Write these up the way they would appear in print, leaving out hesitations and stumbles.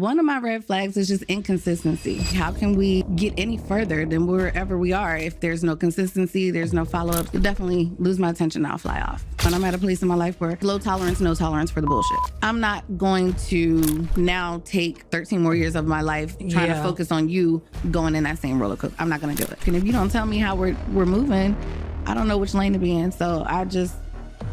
One of my red flags is just inconsistency. How can we get any further than wherever we are if there's no consistency, there's no follow-up? You'll definitely lose my attention, I'll fly off. When I'm at a place in my life where low tolerance, no tolerance for the bullshit. I'm not going to now take 13 more years of my life trying to focus on you going in that same roller coaster. I'm not gonna do it. And if you don't tell me how we're moving, I don't know which lane to be in. So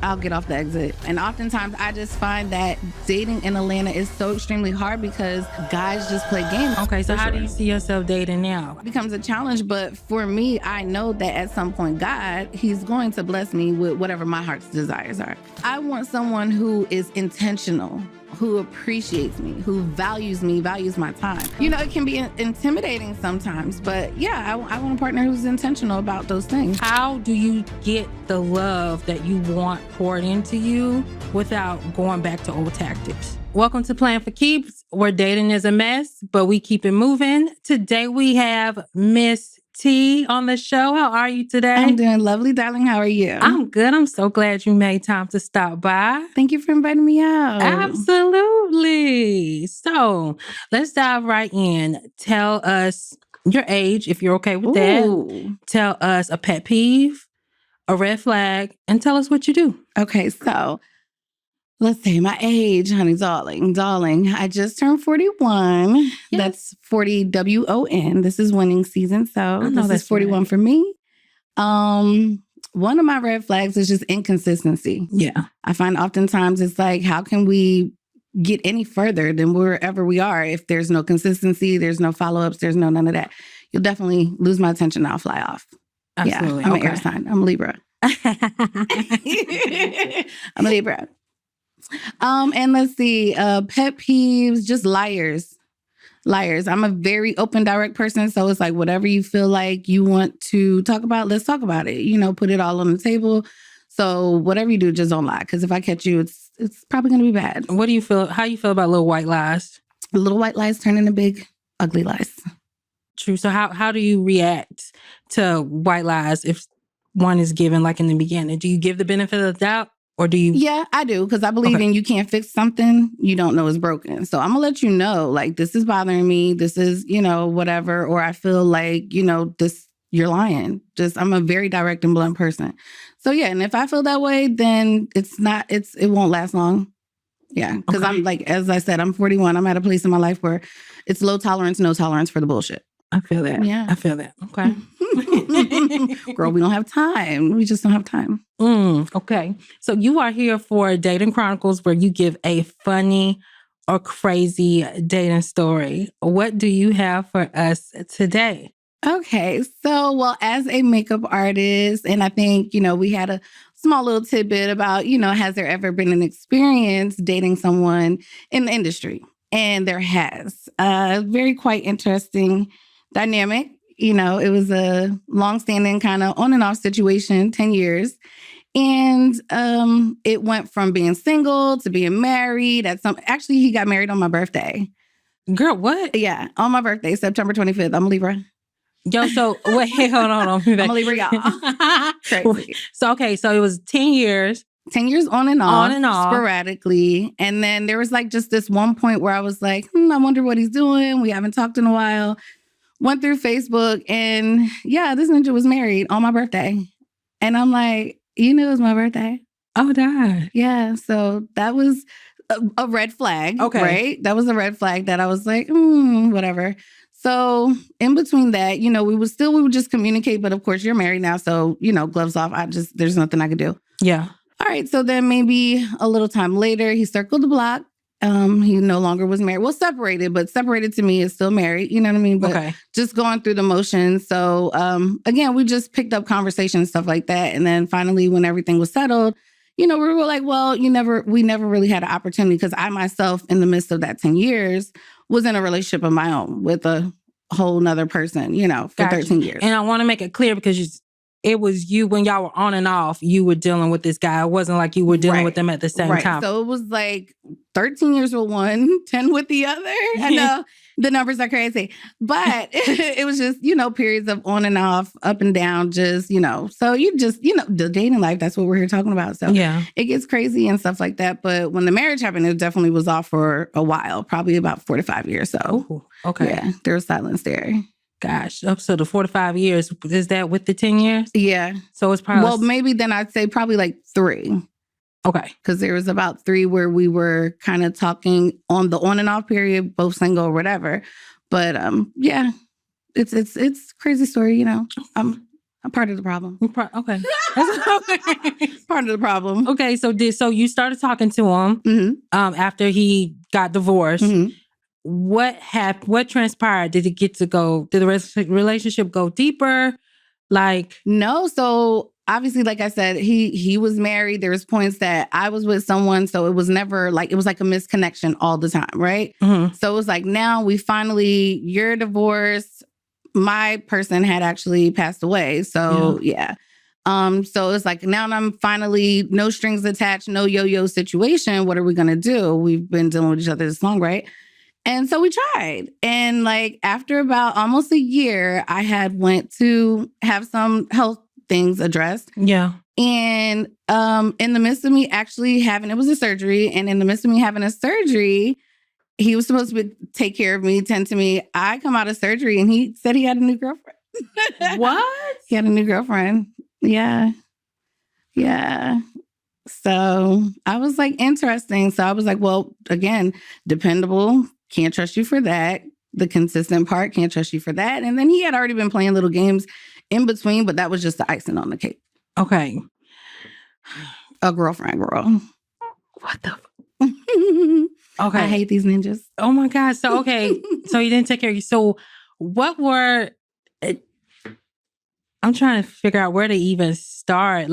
I'll get off the exit. And oftentimes I just find that dating in Atlanta is so extremely hard because guys just play games. Okay, so how do you see yourself dating now? It becomes a challenge, but for me, I know that at some point, God, he's going to bless me with whatever my heart's desires are. I want someone who is intentional, who appreciates me, who values me, values my time. You know, it can be intimidating sometimes, but yeah, I want a partner who's intentional about those things. How do you get the love that you want poured into you without going back to old tactics? Welcome to Plan for Keeps, where dating is a mess, but we keep it moving. Today we have Miss T on the show. How are you today? I'm doing lovely, darling. How are you? I'm good. I'm so glad you made time to stop by. Thank you for inviting me out. Absolutely. So let's dive right in. Tell us your age, if you're okay with that. Tell us a pet peeve, a red flag, and tell us what you do. Okay, so let's see, my age, honey, darling. I just turned 41. Yes. That's 40 WON. This is winning season, so this is 41 for me. One of my red flags is just inconsistency. Yeah. I find oftentimes it's like, how can we get any further than wherever we are if there's no consistency, there's no follow-ups, there's no none of that. You'll definitely lose my attention, I'll fly off. Absolutely. Yeah, I'm an air sign. I'm a Libra. I'm a Libra. And let's see, pet peeves, just liars. I'm a very open, direct person. So it's like, whatever you feel like you want to talk about, let's talk about it. You know, put it all on the table. So whatever you do, just don't lie. Because if I catch you, it's probably going to be bad. What do you feel? How you feel about little white lies? Little white lies turn into big, ugly lies. True. So how do you react to white lies if one is given like in the beginning? Do you give the benefit of the doubt? Or do you? Yeah, I do. Because I believe in you can't fix something you don't know is broken. So I'm going to let you know, like, this is bothering me. This is, you know, whatever. Or I feel like, you know, you're lying. I'm a very direct and blunt person. So yeah, and if I feel that way, then it won't last long. Yeah. Because I'm like, as I said, I'm 41. I'm at a place in my life where it's low tolerance, no tolerance for the bullshit. I feel that. Yeah. I feel that. Okay. Girl, we don't have time. We just don't have time. Okay. So you are here for Dating Chronicles, where you give a funny or crazy dating story. What do you have for us today? Okay. So, well, as a makeup artist, and I think, you know, we had a small little tidbit about, you know, has there ever been an experience dating someone in the industry? And there has. Very quite interesting dynamic. You know, it was a long-standing kind of on and off situation, 10 years. And it went from being single to being married. Actually, he got married on my birthday. Girl, what? Yeah, on my birthday, September 25th. I'm a Libra. Yo, so wait, hold on. I'm a Libra, y'all. Crazy. So, okay, so it was 10 years. 10 years on and off. Sporadically. And then there was like just this one point where I was like, I wonder what he's doing. We haven't talked in a while. Went through Facebook and yeah, this ninja was married on my birthday. And I'm like, you knew it was my birthday. Oh, God. Yeah. So that was a red flag. Okay. Right? That was a red flag that I was like, whatever. So in between that, you know, we would just communicate. But of course, you're married now. So, you know, gloves off. There's nothing I could do. Yeah. All right. So then maybe a little time later, he circled the block. He no longer was married. Well, separated, but separated to me is still married. You know what I mean? But just going through the motions. So again, we just picked up conversations, stuff like that. And then finally, when everything was settled, you know, we were like, well, we never really had an opportunity because I myself, in the midst of that 10 years, was in a relationship of my own with a whole nother person, you know, for 13 years. And I want to make it clear because it was you, when y'all were on and off, you were dealing with this guy. It wasn't like you were dealing with them at the same time. So it was like 13 years with one, 10 with the other. And The numbers are crazy. But it was just, periods of on and off, up and down, just, So you just, the dating life, that's what we're here talking about. So yeah, it gets crazy and stuff like that. But when the marriage happened, it definitely was off for a while, probably about 4 to 5 years. So, ooh, okay. Yeah, there was silence there. Gosh, up to the 4 to 5 years. Is that with the 10 years? Yeah. So it's probably... Well, maybe then I'd say probably like 3. Okay. Because there was about 3 where we were kind of talking on the on and off period, both single or whatever. But yeah, it's crazy story, I'm part of the problem. Okay. Part of the problem. Okay, so you started talking to him after he got divorced. Mm-hmm. What transpired? Did the relationship go deeper? No, so obviously, like I said, he was married. There was points that I was with someone, so it was never it was like a misconnection all the time, right? Mm-hmm. So it was like, now you're divorced. My person had actually passed away. So yeah. So it's like, now I'm finally no strings attached, no yo-yo situation. What are we gonna do? We've been dealing with each other this long, right? And so we tried. And after about almost a year, I had went to have some health things addressed. Yeah. And in the midst of me actually it was a surgery. And in the midst of me having a surgery, he was supposed to take care of me, tend to me. I come out of surgery and he said he had a new girlfriend. What? He had a new girlfriend. Yeah. Yeah. So I was interesting. So I was well, again, dependable. Can't trust you for that. The consistent part, can't trust you for that. And then he had already been playing little games in between, but that was just the icing on the cake. Okay. A girlfriend, girl. What the? Okay. I hate these ninjas. Oh my God. So, okay. So you didn't take care of you. So I'm trying to figure out where to even start.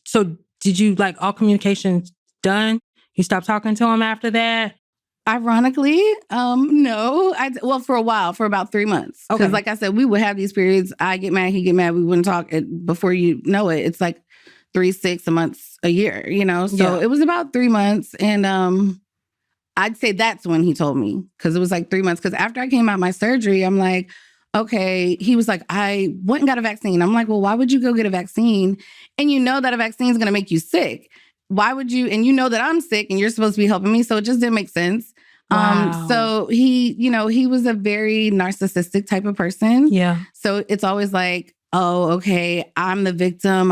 So did you all communications done? You stopped talking to him after that? Ironically, no. For a while, for about 3 months. Because like I said, we would have these periods. I get mad, he get mad. We wouldn't talk. Before you know it, it's 3, 6 months, a year, So it was about 3 months. And I'd say that's when he told me. Because it was 3 months. Because after I came out my surgery, I'm like, okay. He was like, I went and got a vaccine. I'm like, well, why would you go get a vaccine? And you know that a vaccine is going to make you sick. Why would you? And you know that I'm sick and you're supposed to be helping me. So it just didn't make sense. Wow. So he was a very narcissistic type of person. Yeah. So it's always oh, okay, I'm the victim.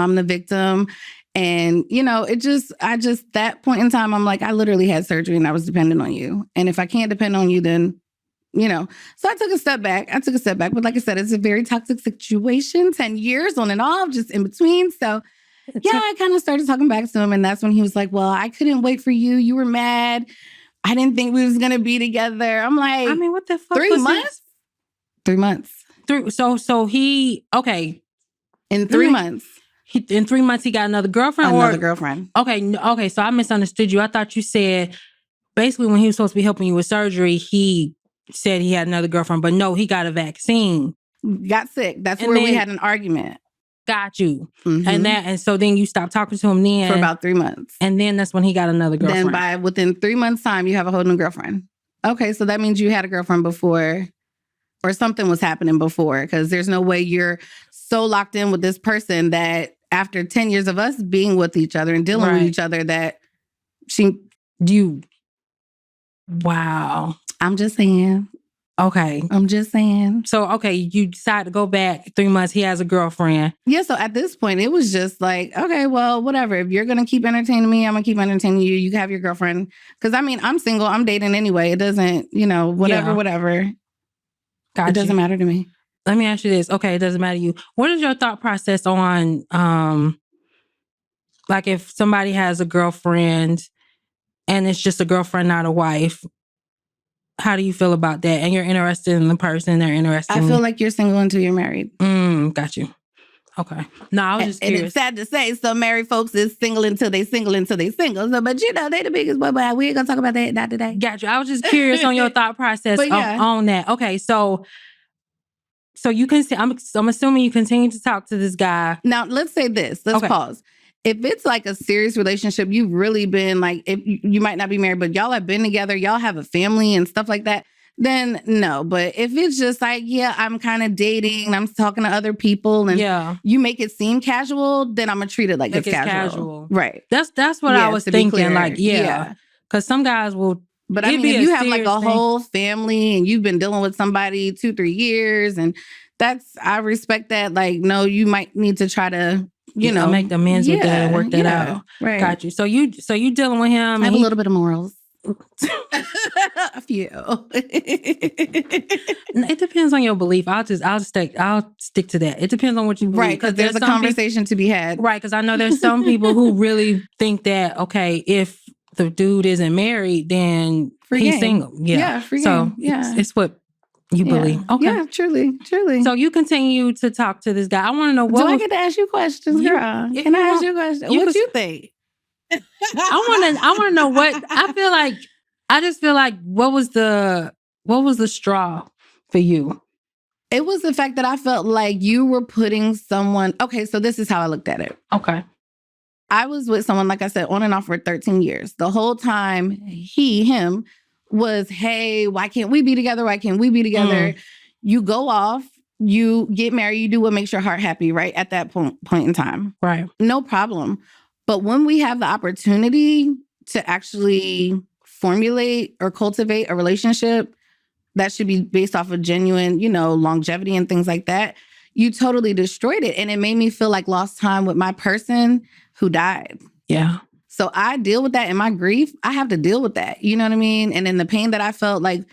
And, that point in time, I'm I literally had surgery and I was dependent on you. And if I can't depend on you, then, so I took a step back. But like I said, it's a very toxic situation, 10 years on and off, just in between. So I kind of started talking back to him. And that's when he was like, well, I couldn't wait for you. You were mad. I didn't think we was going to be together. I'm like, I mean, what the fuck? 3 months? 3 months. So he, okay. In 3 months. In 3 months, he got another girlfriend? Another girlfriend. Okay. So I misunderstood you. I thought you said basically when he was supposed to be helping you with surgery, he said he had another girlfriend, but no, he got a vaccine. Got sick. That's where we had an argument. Got you. Mm-hmm. And so then you stopped talking to him then. For about 3 months. And then that's when he got another girlfriend. Then within 3 months' time, you have a whole new girlfriend. Okay, so that means you had a girlfriend before, or something was happening before, because there's no way you're so locked in with this person that after 10 years of us being with each other and dealing with each other that wow. I'm just saying. Okay. I'm just saying. So, okay, you decide to go back 3 months. He has a girlfriend. Yeah, so at this point, it was just okay, well, whatever. If you're going to keep entertaining me, I'm going to keep entertaining you. You have your girlfriend. Because, I'm single. I'm dating anyway. It doesn't, whatever. It doesn't matter to me. Let me ask you this. Okay, it doesn't matter to you. What is your thought process on, if somebody has a girlfriend and it's just a girlfriend, not a wife? How do you feel about that? And you're interested in the person, they're interested in I feel like you're single until you're married. Got you. Okay. No, I was just curious. And it's sad to say, some married folks is single until they single. So, but they the biggest boy. We ain't gonna talk about that, not today. Got you. I was just curious on your thought process on that. Okay, so you can see, I'm assuming you continue to talk to this guy. Now, let's say this. Let's pause. If it's a serious relationship, you've really been if you might not be married, but y'all have been together, y'all have a family and stuff like that, then no. But if it's just like, yeah, I'm kind of dating and I'm talking to other people and you make it seem casual, then I'm going to treat it like it's casual. Right. That's what I was thinking. Like, because some guys will. But I mean, if you have like a whole family and you've been dealing with somebody 2-3 years, and I respect that. Like, no, you might need to try to, make amends with that and work that out. Right. Got you. So you dealing with him. I have a little bit of morals. A few. It depends on your belief. I'll stick to that. It depends on what you believe. Right, because there's a conversation to be had. Right, because I know there's some people who really think that, okay, if the dude isn't married, then he's single. Yeah, free game. It's what you believe. Okay. Yeah, truly. So you continue to talk to this guy. I want to know I get to ask you questions, girl? Can I ask you a question? What you think? I want to know what I just feel like what was the straw for you? It was the fact that I felt like you were putting someone. Okay, so this is how I looked at it. Okay. I was with someone, like I said, on and off for 13 years. The whole time him was, hey, why can't we be together? Why can't we be together? You go off, you get married, you do what makes your heart happy, right? At that point in time. Right. No problem. But when we have the opportunity to actually formulate or cultivate a relationship that should be based off of genuine, longevity and things like that, you totally destroyed it. And it made me feel like lost time with my person who died. Yeah. So I deal with that in my grief. I have to deal with that. You know what I mean? And in the pain that I felt like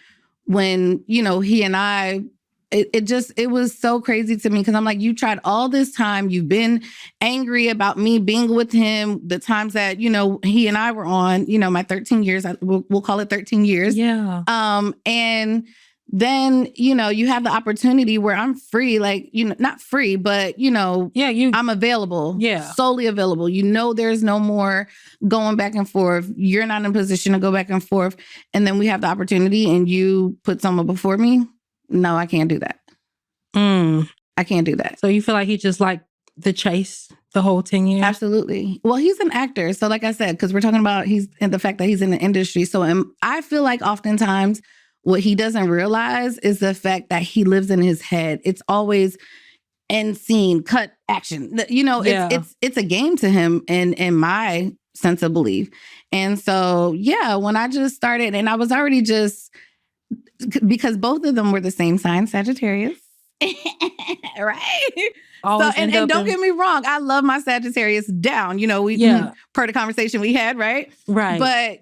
when, he and I, it was so crazy to me because I'm like, you tried all this time. You've been angry about me being with him. The times that, he and I were on, my 13 years, we'll call it 13 years. Yeah. And then, you have the opportunity where I'm free, like, not free, but, I'm available. Yeah. Solely available. There's no more going back and forth. You're not in a position to go back and forth. And then we have the opportunity and you put someone before me. No, I can't do that. I can't do that. So you feel like he just like the chase the whole 10 years? Absolutely. Well, he's an actor. So like I said, because we're talking about the fact that he's in the industry. So I feel like oftentimes what he doesn't realize is the fact that he lives in his head. It's always end scene, cut, action. It's a game to him in my sense of belief. And so, when I just started, and I was already just, because both of them were the same sign, Sagittarius. Right? So, and don't get me wrong, I love my Sagittarius down. Per the conversation we had, right? Right. But,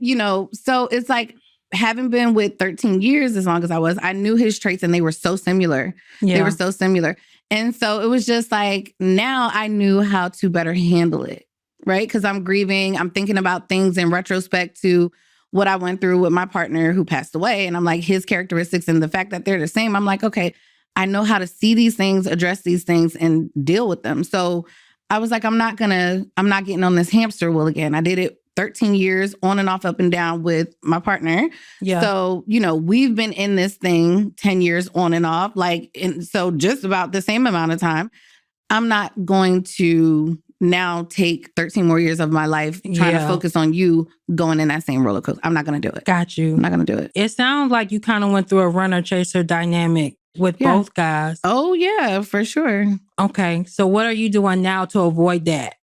so it's like, having been with 13 years as long as I knew his traits and they were so similar. Yeah. They were so similar. And so it was just like, now I knew how to better handle it, right? Because I'm grieving. I'm thinking about things in retrospect to what I went through with my partner who passed away. And I'm like, his characteristics and the fact that they're the same, I'm like, okay, I know how to see these things, address these things, and deal with them. So I was like, I'm not getting on this hamster wheel again. I did it 13 years on and off, up and down with my partner. Yeah. So, we've been in this thing 10 years on and off, so just about the same amount of time. I'm not going to now take 13 more years of my life trying to focus on you going in that same roller coaster. I'm not going to do it. Got you. I'm not going to do it. It sounds like you kind of went through a runner-chaser dynamic with both guys. Oh, yeah, for sure. Okay. So what are you doing now to avoid that?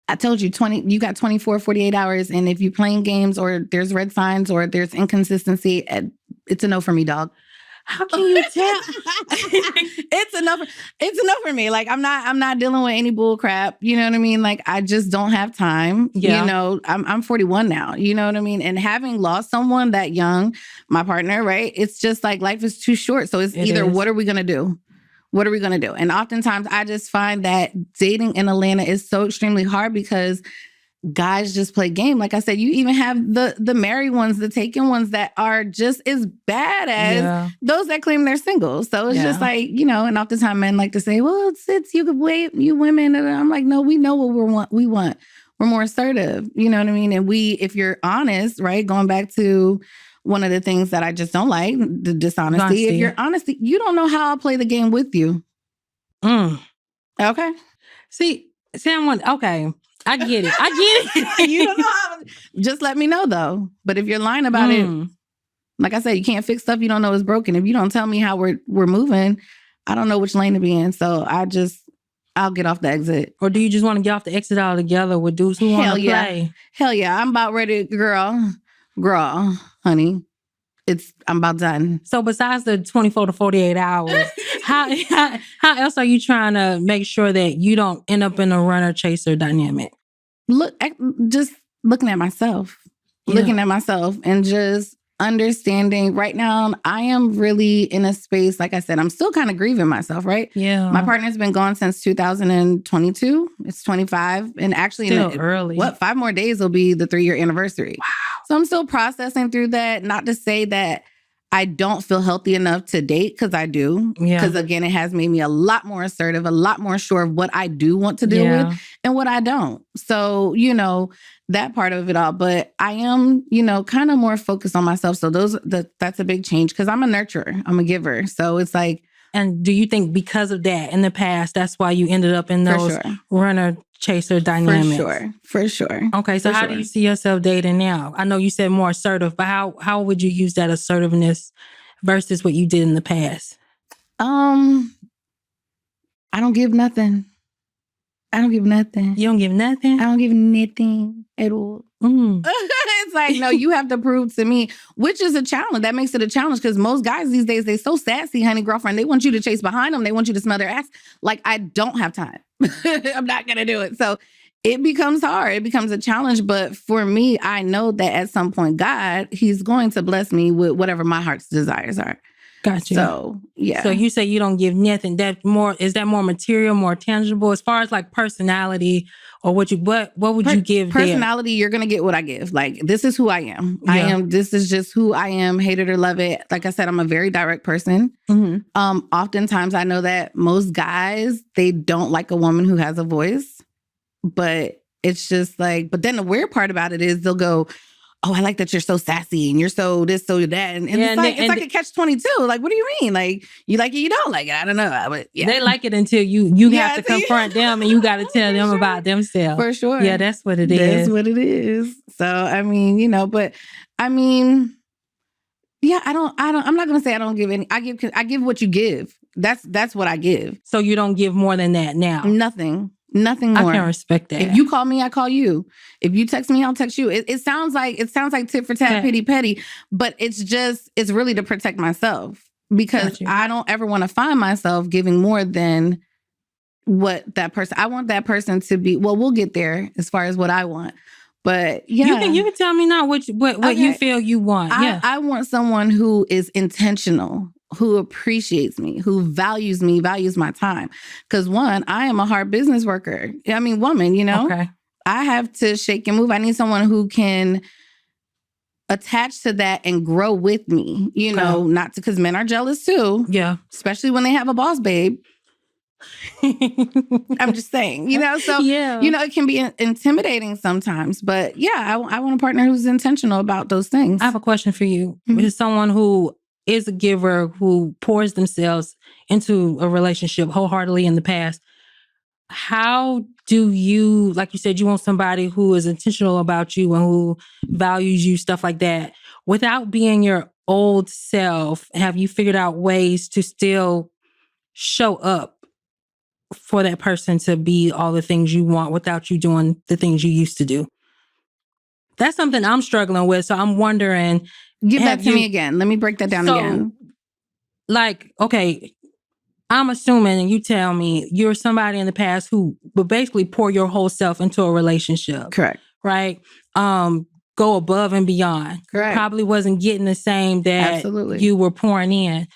I told you, you got 24, 48 hours. And if you're playing games or there's red signs or there's inconsistency, it's a no for me, dog. How can you tell? It's enough for me. Like, I'm not dealing with any bull crap. You know what I mean? Like, I just don't have time. Yeah. I'm 41 now. You know what I mean? And having lost someone that young, my partner, right? It's just like life is too short. So it's either what are we going to do? What are we going to do? And oftentimes I just find that dating in Atlanta is so extremely hard because guys just play game. Like I said, you even have the married ones, the taken ones that are just as bad as those that claim they're single. So it's just like, and oftentimes men like to say, well, it's you could wait, you women. And I'm like, no, we know what we want. We're more assertive. You know what I mean? And if you're honest, right, going back to one of the things that I just don't like, the dishonesty. If you're honest, you don't know how I'll play the game with you. Okay. See, okay. I get it. You don't know how. Just let me know, though. But if you're lying about it, Like I said, you can't fix stuff you don't know is broken. If you don't tell me how we're moving, I don't know which lane to be in. So I'll get off the exit. Or do you just want to get off the exit altogether with dudes who want to play? Hell yeah. I'm about ready, girl, honey. I'm about done. So besides the 24 to 48 hours, how else are you trying to make sure that you don't end up in a runner chaser dynamic? Just looking at myself, and just understanding right now, I am really in a space, like I said, I'm still kind of grieving myself, right? Yeah. My partner's been gone since 2022. It's 25. And actually, still early. 5 more days will be the 3-year anniversary. Wow. So I'm still processing through that. Not to say that I don't feel healthy enough to date, because I do. Because again, it has made me a lot more assertive, a lot more sure of what I do want to deal with and what I don't. So, that part of it all. But I am, kind of more focused on myself. So that's a big change, because I'm a nurturer. I'm a giver. So it's like. And do you think because of that in the past, that's why you ended up in those runner chaser dynamics? For sure. Okay. So how do you see yourself dating now? I know you said more assertive, but how would you use that assertiveness versus what you did in the past? I don't give nothing. You don't give nothing? I don't give nothing at all. It's like, no, you have to prove to me, which is a challenge. That makes it a challenge, because most guys these days, they so sassy, honey, girlfriend. They want you to chase behind them. They want you to smell their ass. Like, I don't have time. I'm not going to do it. So it becomes hard. It becomes a challenge. But for me, I know that at some point, God, he's going to bless me with whatever my heart's desires are. Gotcha. So, yeah. So you say you don't give nothing. Is that more material, more tangible? As far as like personality, or what would you give personality, there? You're going to get what I give. Like, this is who I am. This is just who I am. Hate it or love it. Like I said, I'm a very direct person. Mm-hmm. Oftentimes I know that most guys, they don't like a woman who has a voice, but it's just like, but then the weird part about it is they'll go, oh, I like that you're so sassy and you're so this, so that. And it's like a catch-22. Like, what do you mean? Like, you like it, you don't like it. I don't know. But yeah. They like it until you have to confront them, and you got to tell them about themselves. For sure. Yeah, that's what it is. That's what it is. So, I mean, yeah, I'm not going to say I don't give any. I give what you give. That's what I give. So you don't give more than that now? Nothing more. I can respect that. If you call me, I call you. If you text me, I'll text you. It sounds like tit for tat, pity petty, but it's really to protect myself, because I don't ever want to find myself giving more than what that person. I want that person to be. Well, we'll get there as far as what I want, but yeah, you can tell me now what you feel you want. I want someone who is intentional, who appreciates me, who values me, values my time. Because one, I am a hard business worker. Woman, Okay. I have to shake and move. I need someone who can attach to that and grow with me, not because men are jealous too. Yeah. Especially when they have a boss babe. I'm just saying, so, it can be intimidating sometimes, but yeah, I want a partner who's intentional about those things. I have a question for you. Mm-hmm. Is someone who is a giver, who pours themselves into a relationship wholeheartedly in the past. How do you, like you said, you want somebody who is intentional about you and who values you, stuff like that, without being your old self? Have you figured out ways to still show up for that person to be all the things you want without you doing the things you used to do? That's something I'm struggling with. So I'm wondering. Give that to me again. Let me break that down again. Like, okay, I'm assuming, and you tell me, you're somebody in the past who would basically pour your whole self into a relationship. Correct. Right? Go above and beyond. Correct. Probably wasn't getting the same that Absolutely. You were pouring in.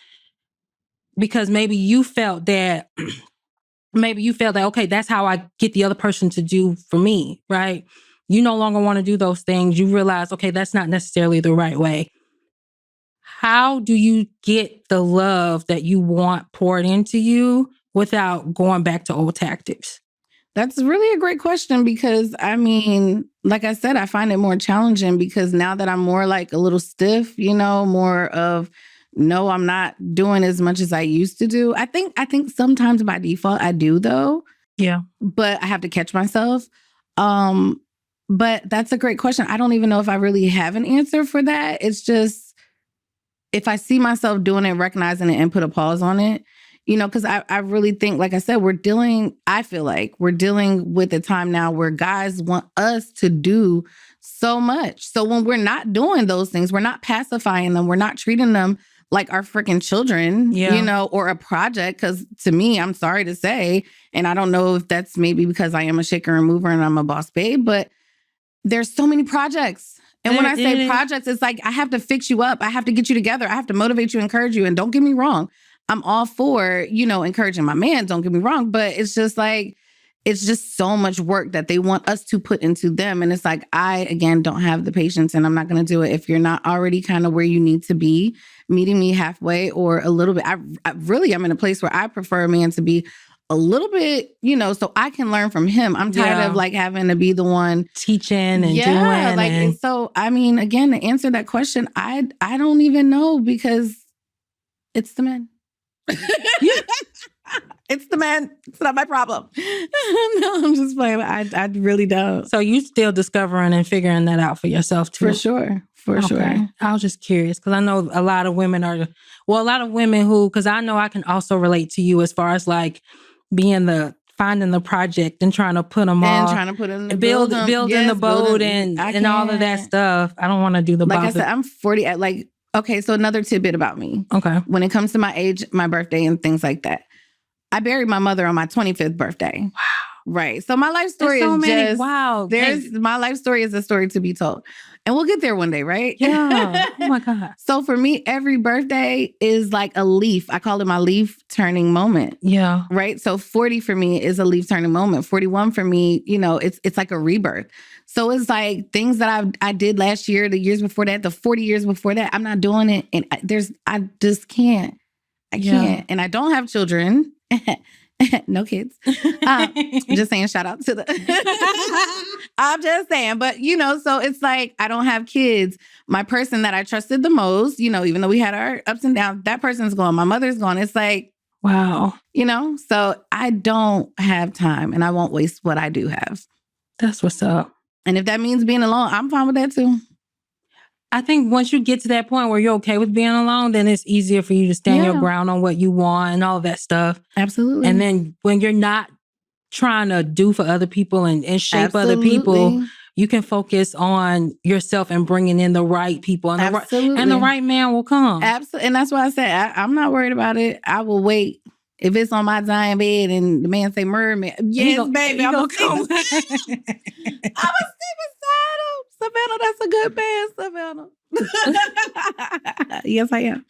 Because maybe you felt that, okay, that's how I get the other person to do for me, right? You no longer want to do those things. You realize, okay, that's not necessarily the right way. How do you get the love that you want poured into you without going back to old tactics? That's really a great question, because like I said, I find it more challenging because now that I'm more like a little stiff, more of, no, I'm not doing as much as I used to do. I think sometimes by default I do though. Yeah. But I have to catch myself. But that's a great question. I don't even know if I really have an answer for that. It's just, if I see myself doing it, recognizing it and put a pause on it, because I really think, like I said, I feel like we're dealing with a time now where guys want us to do so much. So when we're not doing those things, we're not pacifying them, we're not treating them like our freaking children, or a project. Because to me, I'm sorry to say, and I don't know if that's maybe because I am a shaker and mover and I'm a boss babe, but there's so many projects. And when I say projects, it's like, I have to fix you up. I have to get you together. I have to motivate you, encourage you. And don't get me wrong, I'm all for, encouraging my man. Don't get me wrong. But it's just like, it's just so much work that they want us to put into them. And it's like, I, again, don't have the patience and I'm not going to do it if you're not already kind of where you need to be, meeting me halfway or a little bit. I really am in a place where I prefer a man to be a little bit, so I can learn from him. I'm tired of like having to be the one teaching and doing. And so, I mean, again, to answer that question, I don't even know, because it's the men. It's the men. It's not my problem. No, I'm just playing. I really don't. So you still discovering and figuring that out for yourself too? For sure. For sure. I was just curious because I know a lot of women who, because I know I can also relate to you as far as like finding the project and trying to put them all. And trying to put in the building the boat and all of that stuff. I don't want to do the Like I said, I'm 40. Okay, so another tidbit about me. Okay. When it comes to my age, my birthday and things like that, I buried my mother on my 25th birthday. Wow. Right. So my life story my life story is a story to be told. And we'll get there one day, right? Yeah. Oh my God. So for me, every birthday is like a leaf. I call it my leaf turning moment. Yeah. Right. So 40 for me is a leaf turning moment. 41 for me, it's like a rebirth. So it's like things that I did last year, the years before that, the 40 years before that, I'm not doing it. And I just can't. I can't. And I don't have children. No kids. Just saying, shout out to I'm just saying, but so it's like, I don't have kids. My person that I trusted the most, even though we had our ups and downs, that person's gone. My mother's gone. It's like, wow. So I don't have time and I won't waste what I do have. That's what's up. And if that means being alone, I'm fine with that too. I think once you get to that point where you're okay with being alone, then it's easier for you to stand your ground on what you want and all that stuff. Absolutely. And then when you're not trying to do for other people and shape other people, you can focus on yourself and bringing in the right people. And the right man will come. Absolutely. And that's why I said, I'm not worried about it. I will wait. If it's on my dying bed and the man say mermaid, yes, baby, I'm going to come. I'm going to stay beside him. Savannah, that's a good man, Savannah. Yes, I am.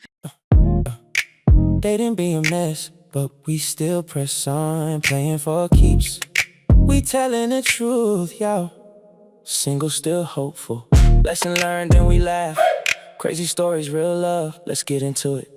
They didn't be a mess, but we still press on, playing for keeps. We telling the truth, yo. Single, still hopeful. Lesson learned, then we laugh. Crazy stories, real love. Let's get into it.